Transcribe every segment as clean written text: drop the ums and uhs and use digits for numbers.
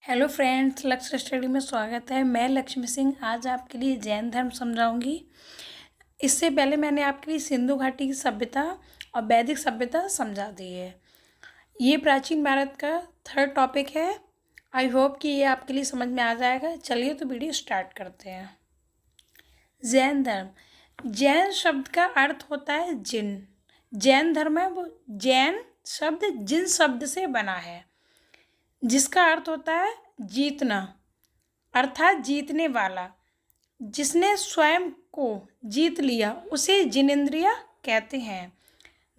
Hello friends, लक्ष्य study में स्वागत है। मैं लक्ष्मी सिंह आज आपके लिए जैन धर्म समझाऊंगी। इससे पहले मैंने आपके लिए सिंधु घाटी की सभ्यता और वैदिक सभ्यता समझा दी है। ये प्राचीन भारत का थर्ड टॉपिक है। आई होप कि ये आपके लिए समझ में आ जाएगा। चलिए तो वीडियो स्टार्ट करते हैं। जैन धर्म। जैन शब्द का अर्थ होता है जिन। जैन धर्म है वो जैन शब्द जिन शब्द से बना है, जिसका अर्थ होता है जीतना, अर्थात जीतने वाला। जिसने स्वयं को जीत लिया उसे जिनेंद्रिय कहते हैं।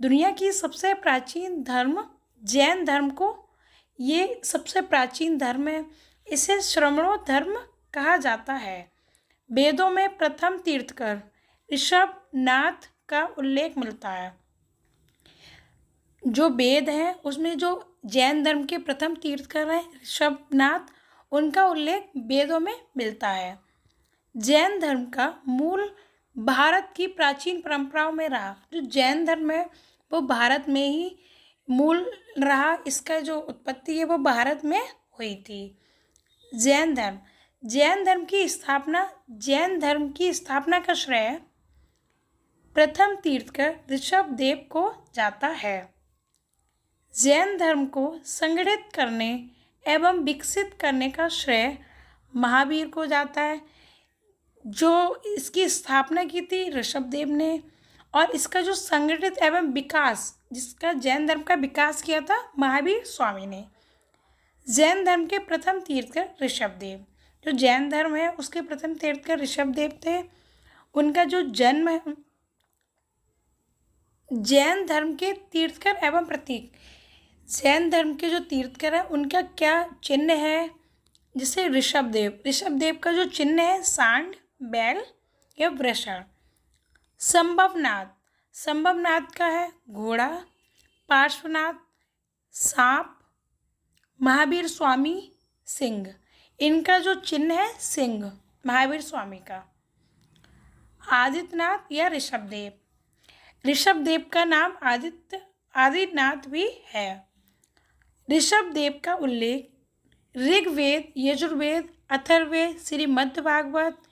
दुनिया की सबसे प्राचीन धर्म जैन धर्म को ये सबसे प्राचीन धर्म है। इसे श्रमणों धर्म कहा जाता है। वेदों में प्रथम तीर्थकर ऋषभनाथ का उल्लेख मिलता है। जो वेद हैं उसमें जो जैन धर्म के प्रथम तीर्थकर हैं ऋषभनाथ, उनका उल्लेख वेदों में मिलता है। जैन धर्म का मूल भारत की प्राचीन परंपराओं में रहा। जो जैन धर्म है वो भारत में ही मूल रहा। इसका जो उत्पत्ति है वो भारत में हुई थी। जैन धर्म। जैन धर्म की स्थापना का श्रेय प्रथम तीर्थकर ऋषभदेव को जाता है। जैन धर्म को संगठित करने एवं विकसित करने का श्रेय महावीर को जाता है। जो इसकी स्थापना की थी ऋषभदेव ने, और इसका जो संगठित एवं विकास, जिसका जैन धर्म का विकास किया था, महावीर स्वामी ने। जैन धर्म के प्रथम तीर्थकर ऋषभदेव। जो जैन धर्म है उसके प्रथम तीर्थकर ऋषभदेव थे। उनका जो जन्म है, जैन धर्म के तीर्थकर एवं प्रतीक। जैन धर्म के जो तीर्थकर है उनका क्या चिन्ह है? जैसे ऋषभदेव का जो चिन्ह है सांड, बैल या वृषण। संभवनाथ का है घोड़ा। पार्श्वनाथ सांप। महावीर स्वामी सिंह। इनका जो चिन्ह है सिंह, महावीर स्वामी का। आदित्यनाथ या ऋषभदेव का नाम आदित्यनाथ भी है। ऋषभदेव का उल्लेख ऋग्वेद, यजुर्वेद, अथर्ववेद, श्रीमद् भागवत,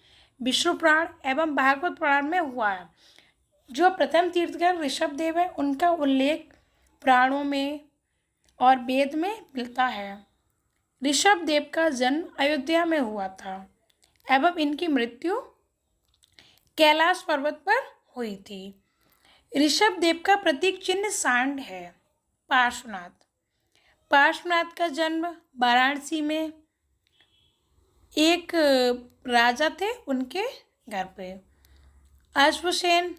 विष्णु पुराण एवं भागवत पुराण में हुआ है। जो प्रथम तीर्थकर ऋषभदेव है उनका उल्लेख पुराणों में और वेद में मिलता है। ऋषभदेव का जन्म अयोध्या में हुआ था एवं इनकी मृत्यु कैलाश पर्वत पर हुई थी। ऋषभदेव का प्रतीक चिन्ह सांड है। पार्श्वनाथ का जन्म वाराणसी में एक राजा थे, उनके घर पे। अश्वसेन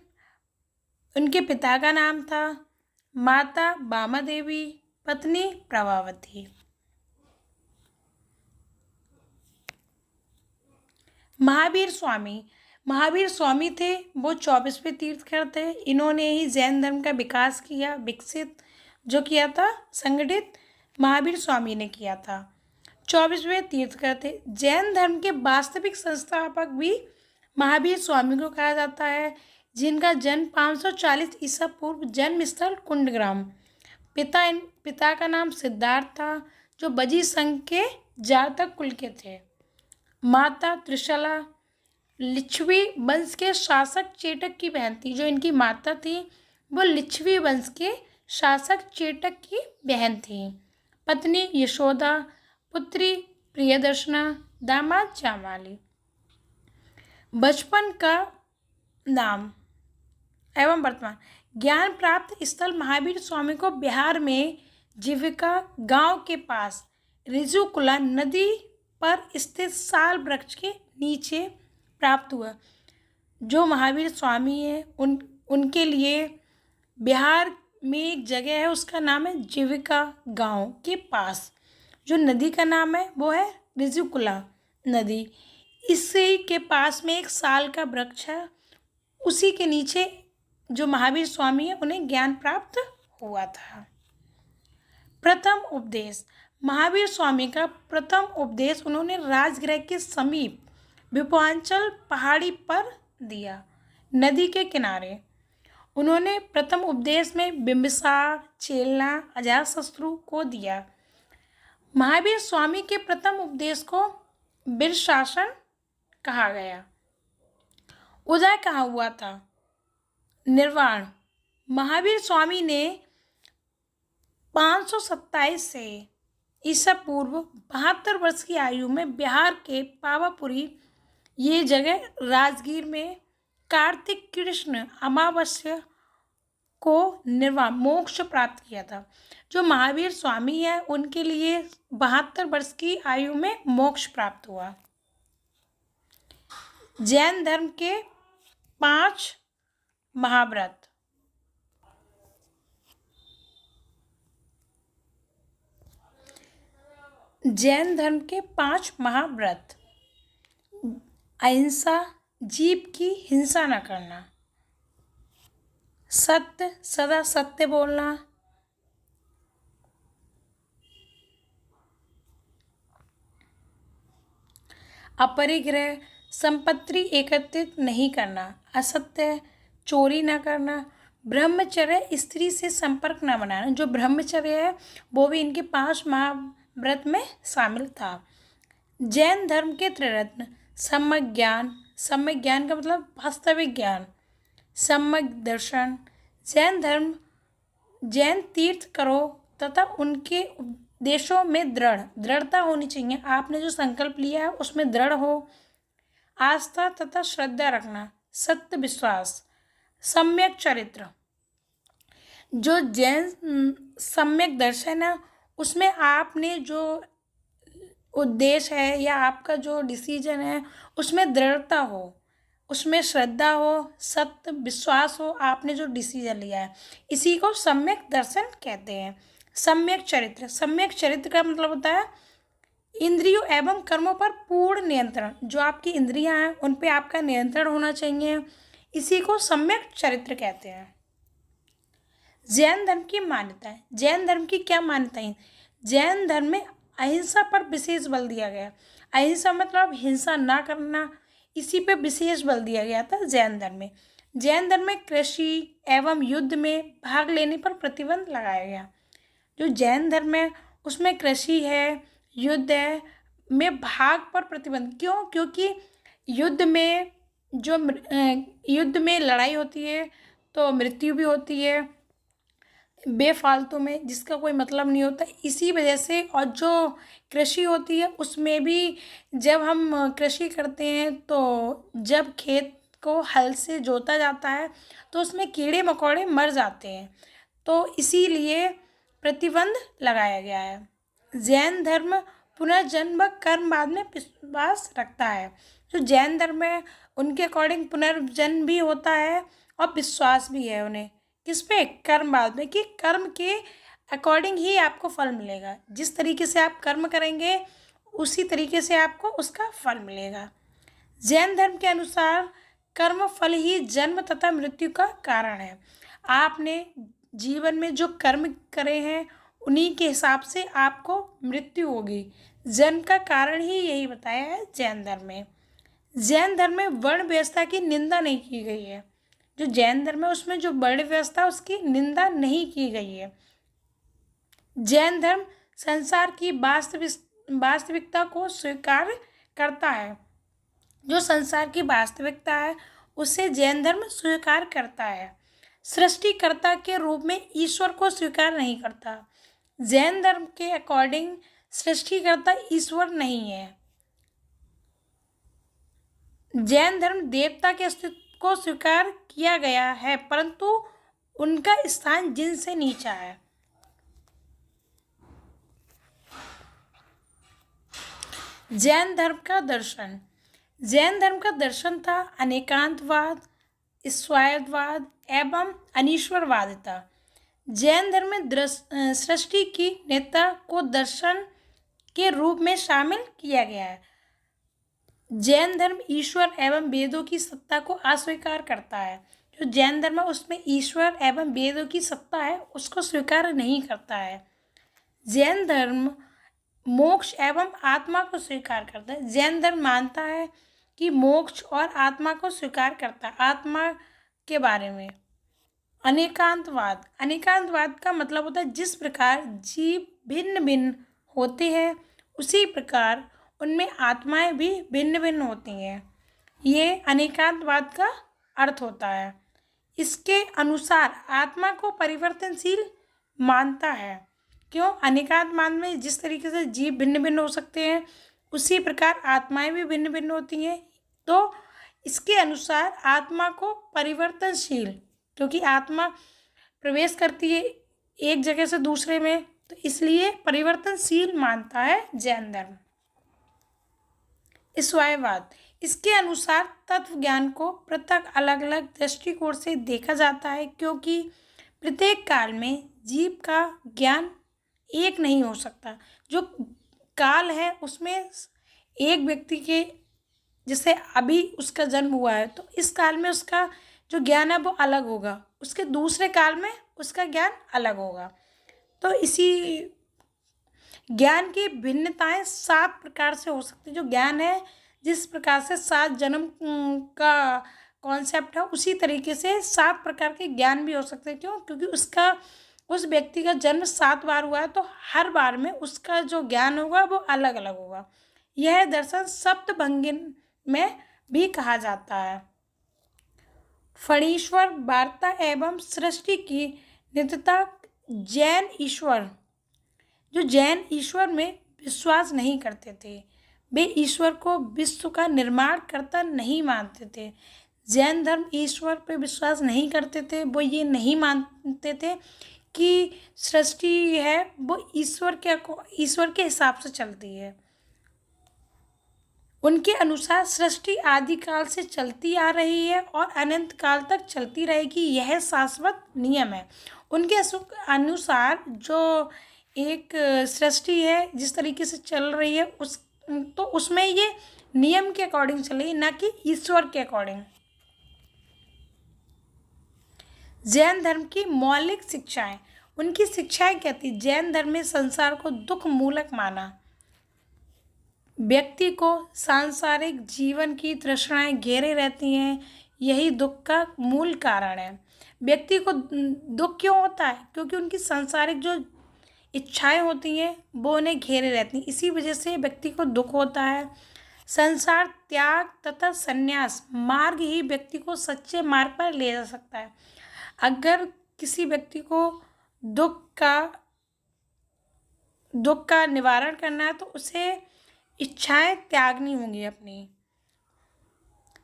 उनके पिता का नाम था। माता बामा देवी, पत्नी प्रभावती। महावीर स्वामी थे, वो 24वें तीर्थकर थे। इन्होंने ही जैन धर्म का विकास किया, विकसित जो किया था, संगठित महावीर स्वामी ने किया था। 24वें तीर्थकर थे। जैन धर्म के वास्तविक संस्थापक भी महावीर स्वामी को कहा जाता है, जिनका जन्म 540 ईसा पूर्व जन्म स्थल कुंडग्राम। पिता का नाम सिद्धार्थ था, जो बजी संघ के जातक कुल के थे। माता त्रिशला लिच्छवी वंश के शासक चेटक की बहन थी। जो इनकी माता थी वो लिच्छवी वंश के शासक चेटक की बहन थी। पत्नी यशोदा, पुत्री प्रियदर्शना, दामाद जामाली। बचपन का नाम एवं वर्तमान। ज्ञान प्राप्त स्थल महावीर स्वामी को बिहार में जीविका गांव के पास रिजुकुला नदी पर स्थित साल वृक्ष के नीचे प्राप्त हुआ। जो महावीर स्वामी है उनके लिए बिहार में एक जगह है, उसका नाम है जीविका गांव के पास। जो नदी का नाम है वो है रिजुकुला नदी। इसी के पास में एक साल का वृक्ष है, उसी के नीचे जो महावीर स्वामी है उन्हें ज्ञान प्राप्त हुआ था। प्रथम उपदेश। महावीर स्वामी का प्रथम उपदेश उन्होंने राजगृह के समीप विंध्याचल पहाड़ी पर दिया, नदी के किनारे। उन्होंने प्रथम उपदेश में बिंबिसार, चेलना, अजातशत्रु को दिया। महावीर स्वामी के प्रथम उपदेश को वीर शासन कहा गया। उदय कहाँ हुआ था? निर्वाण। महावीर स्वामी ने 527 से ईसा पूर्व 72 वर्ष की आयु में बिहार के पावापुरी, ये जगह राजगीर में, कार्तिक कृष्ण अमावस्या को निर्वाण मोक्ष प्राप्त किया था। जो महावीर स्वामी है उनके लिए 72 वर्ष की आयु में मोक्ष प्राप्त हुआ। जैन धर्म के 5 महाव्रत। जैन धर्म के 5 महाव्रत: अहिंसा, जीव की हिंसा न करना, सत्य, सदा सत्य बोलना, अपरिग्रह, संपत्ति एकत्रित नहीं करना, असत्य, चोरी न करना, ब्रह्मचर्य, स्त्री से संपर्क न बनाना। जो ब्रह्मचर्य है वो भी इनके 5 महाव्रत में शामिल था। जैन धर्म के त्रिरत्न: सम्यक ज्ञान, सम्यक ज्ञान का मतलब वास्तविक ज्ञान, सम्यक दर्शन। जैन तीर्थ करो तथा उनके उपदेशों में दृढ़ता होनी चाहिए। आपने जो संकल्प लिया है उसमें दृढ़ हो। आस्था तथा श्रद्धा रखना, सत्य विश्वास। सम्यक चरित्र: जो जैन सम्यक दर्शन है उसमें आपने जो उद्देश्य है या आपका जो डिसीजन है उसमें दृढ़ता हो, उसमें श्रद्धा हो, सत्य विश्वास हो, आपने जो डिसीजन लिया है, इसी को सम्यक दर्शन कहते हैं। सम्यक चरित्र: सम्यक चरित्र का मतलब होता है इंद्रियों एवं कर्मों पर पूर्ण नियंत्रण। जो आपकी इंद्रियां हैं उन पे आपका नियंत्रण होना चाहिए, इसी को सम्यक चरित्र कहते हैं। जैन धर्म की मान्यताएं। जैन धर्म की क्या मान्यताएं? जैन धर्म में अहिंसा पर विशेष बल दिया गया। अहिंसा मतलब हिंसा ना करना, इसी पे विशेष बल दिया गया था जैन धर्म में। जैन धर्म में कृषि एवं युद्ध में भाग लेने पर प्रतिबंध लगाया गया। जो जैन धर्म है उसमें कृषि है, युद्ध है, में भाग पर प्रतिबंध। क्यों? क्योंकि युद्ध में युद्ध में लड़ाई होती है तो मृत्यु भी होती है बेफालतू में, जिसका कोई मतलब नहीं होता, इसी वजह से। और जो कृषि होती है उसमें भी जब हम कृषि करते हैं तो जब खेत को हल से जोता जाता है तो उसमें कीड़े मकोड़े मर जाते हैं, तो इसीलिए प्रतिबंध लगाया गया है। जैन धर्म पुनर्जन्म व कर्मवाद में विश्वास रखता है। जो जैन धर्म है उनके अकॉर्डिंग पुनर्जन्म भी होता है और विश्वास भी है उन्हें किस पे? कर्मवाद में, कि कर्म के अकॉर्डिंग ही आपको फल मिलेगा। जिस तरीके से आप कर्म करेंगे उसी तरीके से आपको उसका फल मिलेगा। जैन धर्म के अनुसार कर्म फल ही जन्म तथा मृत्यु का कारण है। आपने जीवन में जो कर्म करे हैं उन्हीं के हिसाब से आपको मृत्यु होगी। जन्म का कारण ही यही बताया है जैन धर्म में। जैन धर्म में वर्ण व्यवस्था की निंदा नहीं की गई है। जो जैन धर्म है उसमें जो वर्ण व्यवस्था उसकी निंदा नहीं की गई है। जैन धर्म संसार की वास्तविकता को स्वीकार करता है। जो संसार की वास्तविकता है उसे जैन धर्म स्वीकार करता है। सृष्टिकर्ता के रूप में ईश्वर को स्वीकार नहीं करता। जैन धर्म के अकॉर्डिंग सृष्टिकर्ता ईश्वर नहीं है। जैन धर्म देवता के अस्तित्व को स्वीकार किया गया है परंतु उनका स्थान जिन से नीचा है। जैन धर्म का दर्शन। जैन धर्म का दर्शन था अनेकांतवाद, स्वायत्तवाद एवं अनीश्वरवादिता। जैन धर्म में सृष्टि की नेता को दर्शन के रूप में शामिल किया गया है। जैन धर्म ईश्वर एवं वेदों की सत्ता को अस्वीकार करता है। जो जैन धर्म है उसमें ईश्वर एवं वेदों की सत्ता है उसको स्वीकार नहीं करता है। जैन धर्म मोक्ष एवं आत्मा को स्वीकार करता है। जैन धर्म मानता है कि मोक्ष और आत्मा को स्वीकार करता है। आत्मा के बारे में अनेकांतवाद। अनेकांतवाद का मतलब होता है जिस प्रकार जीव भिन्न भिन्न होती है, उसी प्रकार उनमें आत्माएं भी भिन्न भिन्न होती हैं। ये अनेकांतवाद का अर्थ होता है। इसके अनुसार आत्मा को परिवर्तनशील मानता है। क्यों? अनेकांतवाद में जिस तरीके से जीव भिन्न भिन्न हो सकते हैं, उसी प्रकार आत्माएं भी भिन्न भिन्न होती हैं। तो इसके अनुसार आत्मा को परिवर्तनशील, क्योंकि आत्मा प्रवेश करती है एक जगह से दूसरे में, तो इसलिए परिवर्तनशील मानता है जैन धर्म। ईश्वरवाद, इसके अनुसार तत्व ज्ञान को पृथक अलग अलग दृष्टिकोण से देखा जाता है, क्योंकि प्रत्येक काल में जीव का ज्ञान एक नहीं हो सकता। जो काल है उसमें एक व्यक्ति के, जैसे अभी उसका जन्म हुआ है, तो इस काल में उसका जो ज्ञान है वो अलग होगा, उसके दूसरे काल में उसका ज्ञान अलग होगा। तो इसी ज्ञान की भिन्नताएं 7 प्रकार से हो सकती है। जो ज्ञान है, जिस प्रकार से 7 जन्म का कॉन्सेप्ट है, उसी तरीके से 7 प्रकार के ज्ञान भी हो सकते हैं। क्यों? क्योंकि उस व्यक्ति का जन्म 7 बार हुआ है, तो हर बार में उसका जो ज्ञान होगा वो अलग अलग होगा। यह दर्शन सप्तभंगी में भी कहा जाता है। फणीश्वर वार्ता एवं सृष्टि की नित्यता, जैन ईश्वर, जो जैन ईश्वर में विश्वास नहीं करते थे, वे ईश्वर को विश्व का निर्माण करता नहीं मानते थे। जैन धर्म ईश्वर पे विश्वास नहीं करते थे। वो ये नहीं मानते थे कि सृष्टि है वो ईश्वर के हिसाब से चलती है। उनके अनुसार सृष्टि आदिकाल से चलती आ रही है और अनंत काल तक चलती रहेगी, यह शाश्वत नियम है। उनके अनुसार जो एक सृष्टि है जिस तरीके से चल रही है, उसमें ये नियम के अकॉर्डिंग चल रही है, ना कि ईश्वर के अकॉर्डिंग। जैन धर्म की मौलिक शिक्षाएं, उनकी शिक्षाएं कहती, जैन धर्म में संसार को दुख मूलक माना। व्यक्ति को सांसारिक जीवन की तृष्णाएं घेरे रहती हैं, यही दुख का मूल कारण है। व्यक्ति को दुख क्यों होता है? क्योंकि उनकी सांसारिक जो इच्छाएं होती हैं वो उन्हें घेरे रहती हैं, इसी वजह से व्यक्ति को दुख होता है। संसार त्याग तथा संन्यास मार्ग ही व्यक्ति को सच्चे मार्ग पर ले जा सकता है। अगर किसी व्यक्ति को दुख का निवारण करना है तो उसे इच्छाएं त्यागनी होंगी अपनी।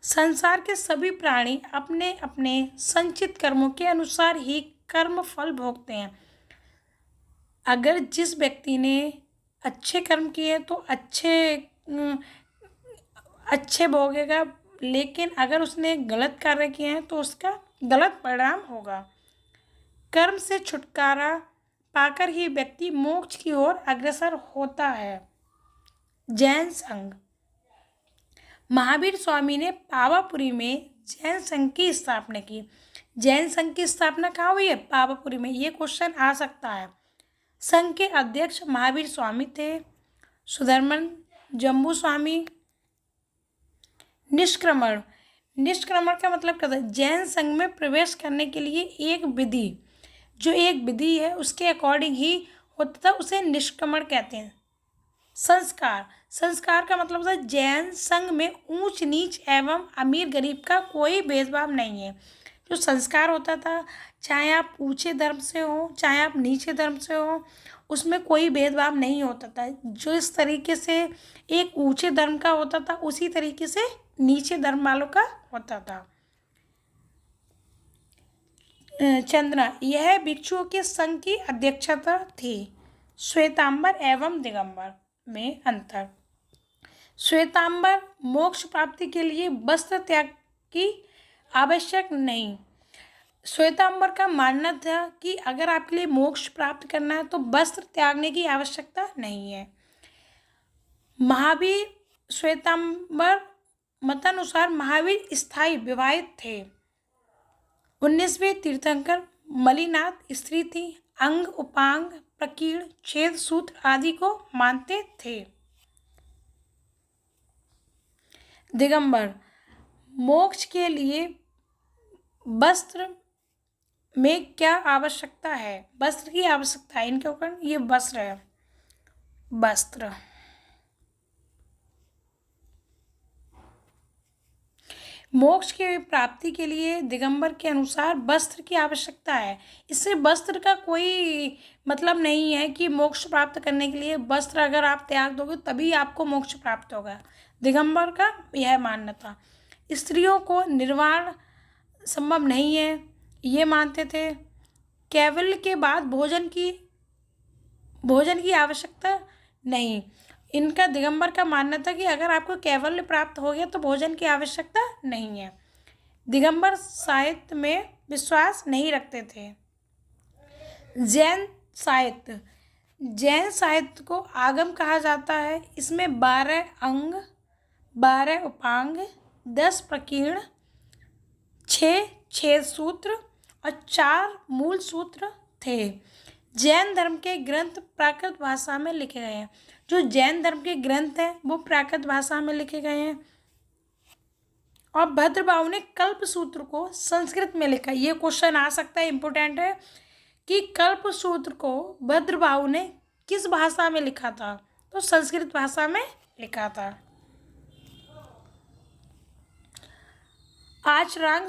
संसार के सभी प्राणी अपने अपने संचित कर्मों के अनुसार ही कर्म फल भोगते हैं। अगर जिस व्यक्ति ने अच्छे कर्म किए तो अच्छे भोगेगा, लेकिन अगर उसने गलत कार्य किए हैं तो उसका गलत परिणाम होगा। कर्म से छुटकारा पाकर ही व्यक्ति मोक्ष की ओर अग्रसर होता है। जैन संघ, महावीर स्वामी ने पावापुरी में जैन संघ की स्थापना की। जैन संघ की स्थापना कहाँ हुई है? पावापुरी में। ये क्वेश्चन आ सकता है। संघ के अध्यक्ष महावीर स्वामी थे। सुधर्मन जम्बू स्वामी। निष्क्रमण का मतलब क्या था? जैन संघ में प्रवेश करने के लिए एक विधि है उसके अकॉर्डिंग ही होता था, उसे निष्क्रमण कहते हैं। संस्कार का मतलब होता है जैन संघ में ऊंच नीच एवं अमीर गरीब का कोई भेदभाव नहीं है। जो संस्कार होता था, चाहे आप ऊंचे धर्म से हो चाहे आप नीचे धर्म से हो, उसमें कोई भेदभाव नहीं होता था। जो इस तरीके से एक ऊंचे धर्म का होता था, उसी तरीके से नीचे धर्म वालों का होता था। चंद्रा, यह भिक्षुओं के संघ की अध्यक्षता थी। श्वेतांबर एवं दिगंबर में अंतर। श्वेतांबर मोक्ष प्राप्ति के लिए वस्त्र त्याग की आवश्यक नहीं। श्वेतांबर का मानना था कि अगर आपके लिए मोक्ष प्राप्त करना है तो वस्त्र त्यागने की आवश्यकता नहीं है। महावीर श्वेतांबर मतानुसार महावीर स्थायी विवाहित थे। 19वें तीर्थंकर मलिनाथ स्त्री थी। अंग उपांग प्रकीर्ण छेद सूत्र आदि को मानते थे। दिगंबर, मोक्ष के लिए वस्त्र में क्या आवश्यकता है? वस्त्र की आवश्यकता है, इनके ऊपर ये वस्त्र है। वस्त्र। मोक्ष की प्राप्ति के लिए दिगंबर के अनुसार वस्त्र की आवश्यकता है। इससे वस्त्र का कोई मतलब नहीं है कि मोक्ष प्राप्त करने के लिए वस्त्र अगर आप त्याग दोगे तभी आपको मोक्ष प्राप्त होगा। दिगंबर का यह मानना था। स्त्रियों को निर्वाण संभव नहीं है, ये मानते थे। कैवल्य के बाद भोजन की आवश्यकता नहीं। इनका दिगंबर का मानना था कि अगर आपको कैवल्य प्राप्त हो गया तो भोजन की आवश्यकता नहीं है। दिगंबर साहित्य में विश्वास नहीं रखते थे। जैन साहित्य को आगम कहा जाता है। इसमें 12 अंग, 12 उपांग, 10 प्रकीर्ण, 6 छेद सूत्र और 4 मूल सूत्र थे। जैन धर्म के ग्रंथ प्राकृत भाषा में लिखे गए हैं। जो जैन धर्म के ग्रंथ हैं वो प्राकृत भाषा में लिखे गए हैं। और भद्रबाहु ने कल्प सूत्र को संस्कृत में लिखा। ये क्वेश्चन आ सकता है, इम्पोर्टेंट है कि कल्प सूत्र को भद्रबाहु ने किस भाषा में लिखा था? तो संस्कृत भाषा में लिखा था। आचरांग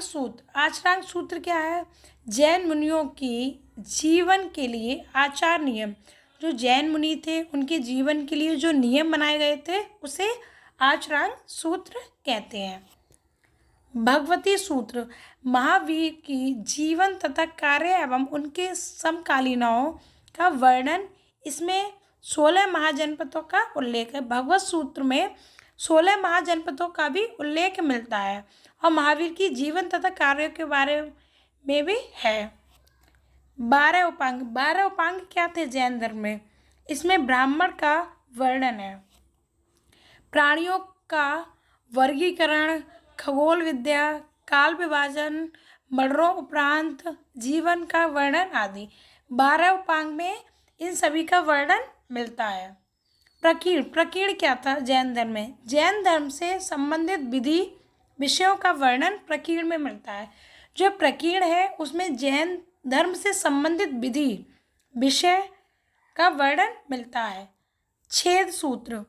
सूत्र क्या है? जैन मुनियों की जीवन के लिए आचार नियम। जो जैन मुनि थे उनके जीवन के लिए जो नियम बनाए गए थे उसे आचरांग सूत्र कहते हैं। भगवती सूत्र महावीर की जीवन तथा कार्य एवं उनके समकालीनों का वर्णन। इसमें 16 महाजनपदों का उल्लेख है। भगवत सूत्र में 16 महाजनपदों का भी उल्लेख मिलता है और महावीर की जीवन तथा कार्यों के बारे में भी है। 12 उपांग क्या थे जैन धर्म में? इसमें ब्राह्मण का वर्णन है, प्राणियों का वर्गीकरण, खगोल विद्या, काल विभाजन, मरणों उपरांत जीवन का वर्णन आदि। 12 उपांग में इन सभी का वर्णन मिलता है। प्रकीर्ण क्या था जैन धर्म में? जैन धर्म से संबंधित विधि विषयों का वर्णन प्रकीर्ण में मिलता है। जो प्रकीर्ण है उसमें जैन धर्म से संबंधित विधि विषय का वर्णन मिलता है। छेद सूत्र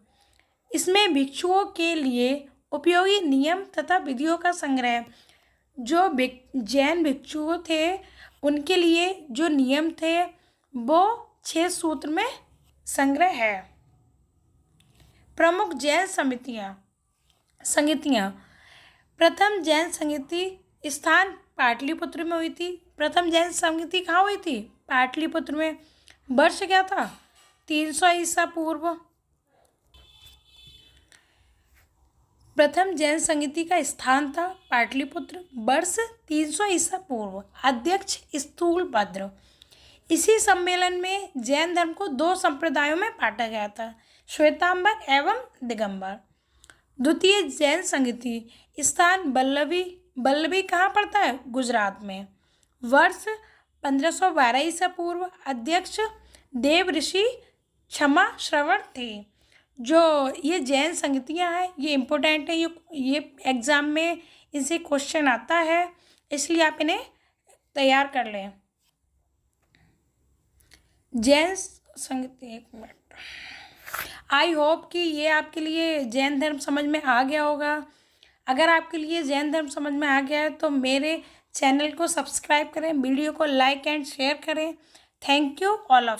इसमें भिक्षुओं के लिए उपयोगी नियम तथा विधियों का संग्रह। जो जैन भिक्षु थे उनके लिए जो नियम थे वो 6 सूत्र में संग्रह है। प्रमुख जैन संगीतियाँ। प्रथम जैन संगीति स्थान पाटलिपुत्र में हुई थी। प्रथम जैन संगीति कहाँ हुई थी? पाटलिपुत्र में। वर्ष क्या था? 300 ईसा पूर्व। प्रथम जैन संगीति का स्थान था पाटलिपुत्र। वर्ष 300 ईसा पूर्व। अध्यक्ष स्थूलभद्र। इसी सम्मेलन में जैन धर्म को 2 संप्रदायों में बांटा गया था, श्वेतांबर एवं दिगंबर। द्वितीय जैन संगीति स्थान बल्लभी कहाँ पड़ता है? गुजरात में। वर्ष 1512 ईसा पूर्व। अध्यक्ष देव ऋषि क्षमा श्रवण थे। जो ये जैन संगीतियाँ हैं ये इम्पोर्टेंट है, ये एग्ज़ाम में इनसे क्वेश्चन आता है, इसलिए आप इन्हें तैयार कर लें। जैन संगीति, एक मिनट, आई होप कि ये आपके लिए जैन धर्म समझ में आ गया होगा। अगर आपके लिए जैन धर्म समझ में आ गया है तो मेरे चैनल को सब्सक्राइब करें, वीडियो को लाइक एंड शेयर करें। Thank you all of.